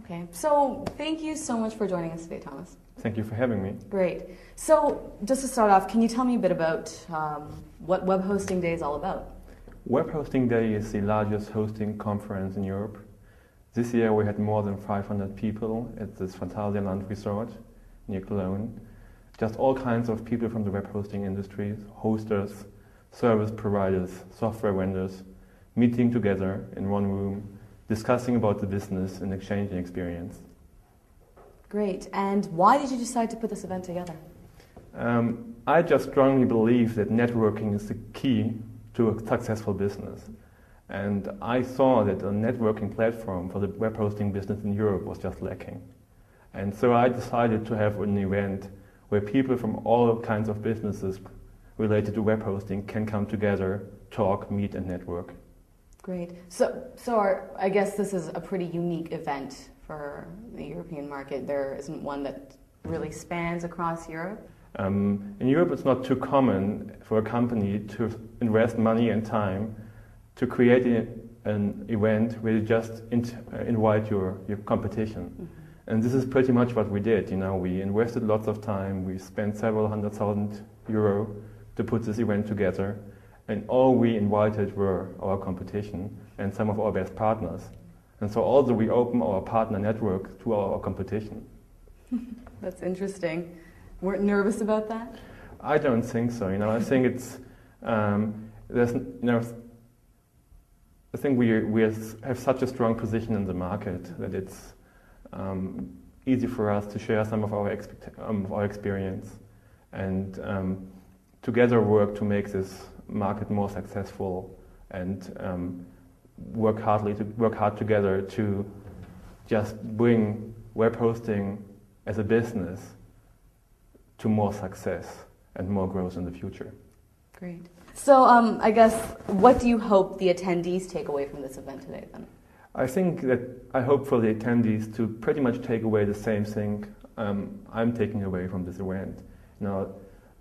Okay, so thank you so much for joining us today, Thomas. Thank you for having me. Great. So just to start off, can you tell me a bit about what Webhosting Day is all about? Webhosting is the largest hosting conference in Europe. This year we had more than 500 people at this Phantasialand resort near Cologne. Just all kinds of people from the web hosting industry, hosters, service providers, software vendors, meeting together in one room, discussing about the business and exchanging experience. Great. And why did you decide to put this event together? I just strongly believe that networking is the key to a successful business. And I saw that a networking platform for the web hosting business in Europe was just lacking. And so I decided to have an event where people from all kinds of businesses related to web hosting can come together, talk, meet, and network. Great. So I guess this is a pretty unique event for the European market. There isn't one that really spans across Europe. In Europe, it's not too common for a company to invest money and time to create an event where you just invite your competition. Mm-hmm. And this is pretty much what we did. You know, we invested lots of time. We spent several €100,000 to put this event together. And all we invited were our competition and some of our best partners. And so also we open our partner network to our competition. That's interesting. Weren't nervous about that? I don't think so. You know, I think it's there's I think we have such a strong position in the market that it's easy for us to share some of our experience and together work to make this market more successful and work hard together to just bring web hosting as a business to more success and more growth in the future. Great. So I guess, what do you hope the attendees take away from this event today then? I think that I hope for the attendees to pretty much take away the same thing I'm taking away from this event. Now,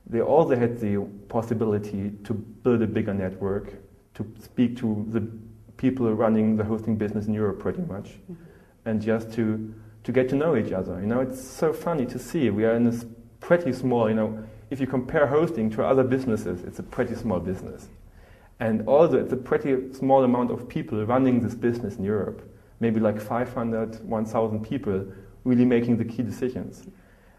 they also had the possibility to build a bigger network, to speak to the people running the hosting business in Europe pretty much, mm-hmm. and just to get to know each other. You know, it's so funny to see. We are in this pretty small, you know, if you compare hosting to other businesses, it's a pretty small business. And also it's a pretty small amount of people running this business in Europe, maybe like 500, 1,000 people really making the key decisions.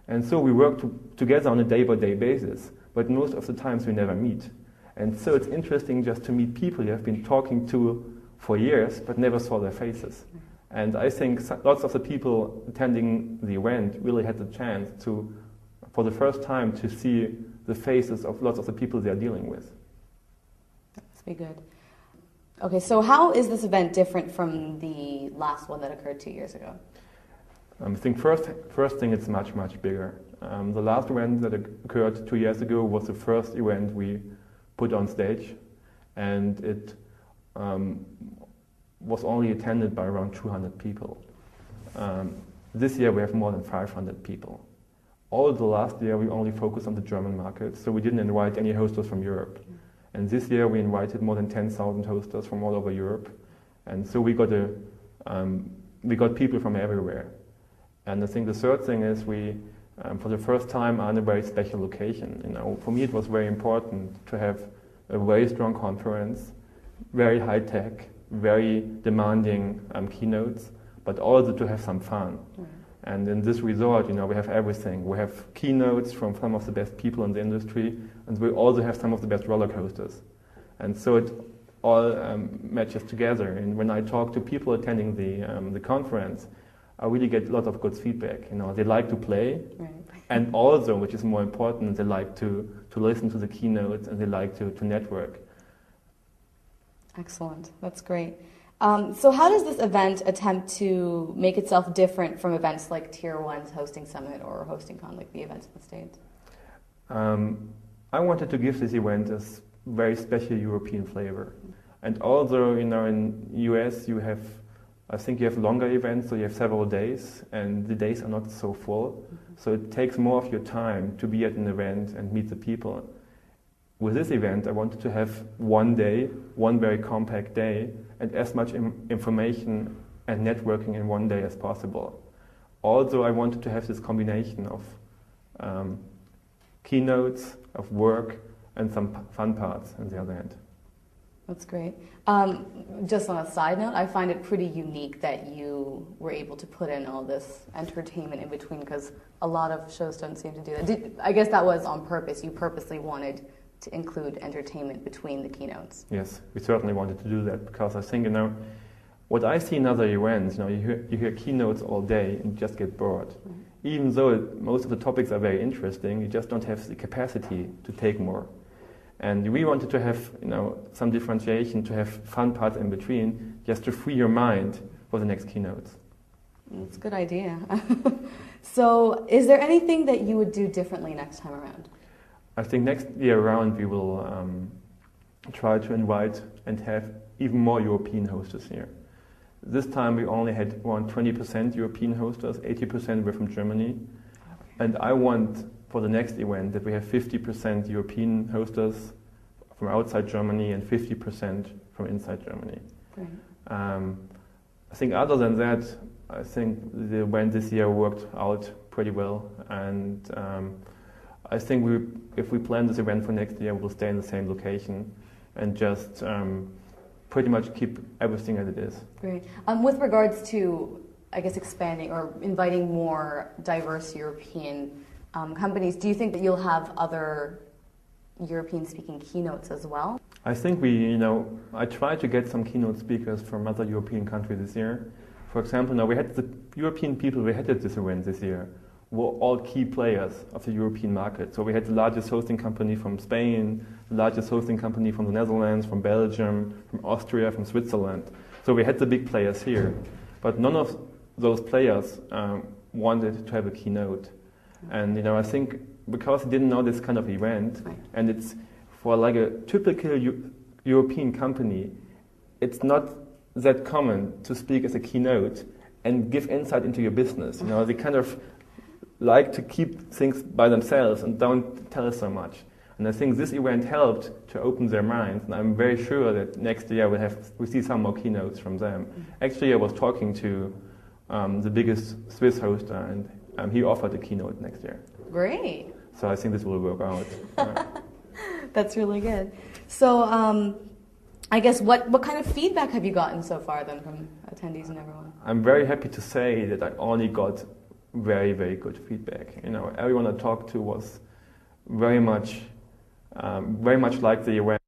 And so we work together on a day-by-day basis, but most of the times we never meet. And so it's interesting just to meet people you have been talking to for years, but never saw their faces. And I think lots of the people attending the event really had the chance to, for the first time, to see the faces of lots of the people they are dealing with. That's pretty good. Okay, so how is this event different from the last one that occurred 2 years ago? I think first thing, it's much, much bigger. The last event that occurred 2 years ago was the first event we put on stage, and it was only attended by around 200 people. This year we have more than 500 people. All the last year we only focused on the German market, so we didn't invite any hosters from Europe. And this year we invited more than 10,000 hosters from all over Europe, and so we got people from everywhere. And I think the third thing is we, for the first time, are in a very special location. You know, for me it was very important to have a very strong conference, very high tech, very demanding keynotes, but also to have some fun. Mm. And in this resort, you know, we have everything. We have keynotes from some of the best people in the industry, and we also have some of the best roller coasters. And so it all matches together. And when I talk to people attending the conference, I really get a lot of good feedback. You know, they like to play, right. And also, which is more important, they like to listen to the keynotes and they like to network. Excellent, that's great. So how does this event attempt to make itself different from events like Tier 1's Hosting Summit or HostingCon, like the events in the States? I wanted to give this event a very special European flavor. And also, you know, in US I think you have longer events, so you have several days, and the days are not so full. Mm-hmm. So it takes more of your time to be at an event and meet the people. With this event, I wanted to have one day, one very compact day, and as much information and networking in one day as possible. Also, I wanted to have this combination of keynotes, of work, and some fun parts on the other end. That's great. Just on a side note, I find it pretty unique that you were able to put in all this entertainment in between, because a lot of shows don't seem to do that. I guess that was on purpose. You purposely wanted to include entertainment between the keynotes. Yes, we certainly wanted to do that, because I think, what I see in other events, you hear keynotes all day and you just get bored. Mm-hmm. Even though most of the topics are very interesting, you just don't have the capacity to take more. And we wanted to have, some differentiation, to have fun parts in between, just to free your mind for the next keynotes. That's a good idea. So, is there anything that you would do differently next time around? I think next year around we will try to invite and have even more European hostess here. This time we only had around 20% European hostess, 80% were from Germany. And I want, for the next event, that we have 50% European hostess from outside Germany and 50% from inside Germany. Right. I think other than that, I think the event this year worked out pretty well. And I think if we plan this event for next year, we'll stay in the same location and just pretty much keep everything as it is. Great. With regards to, I guess, expanding or inviting more diverse European companies, do you think that you'll have other European-speaking keynotes as well? I think I tried to get some keynote speakers from other European countries this year. For example, now we had the European people we had at this event this year were all key players of the European market. So we had the largest hosting company from Spain, the largest hosting company from the Netherlands, from Belgium, from Austria, from Switzerland. So we had the big players here. But none of those players wanted to have a keynote. And I think because they didn't know this kind of event, right, and it's for like a typical European company, it's not that common to speak as a keynote and give insight into your business. They kind of like to keep things by themselves and don't tell us so much. And I think this event helped to open their minds, and I'm very sure that next year we'll see some more keynotes from them. Actually, I was talking to the biggest Swiss hoster, and he offered a keynote next year. Great. So I think this will work out. That's really good. So I guess what kind of feedback have you gotten so far then from attendees and everyone? I'm very happy to say that I only got very, very good feedback. Everyone I talked to was very much like the event.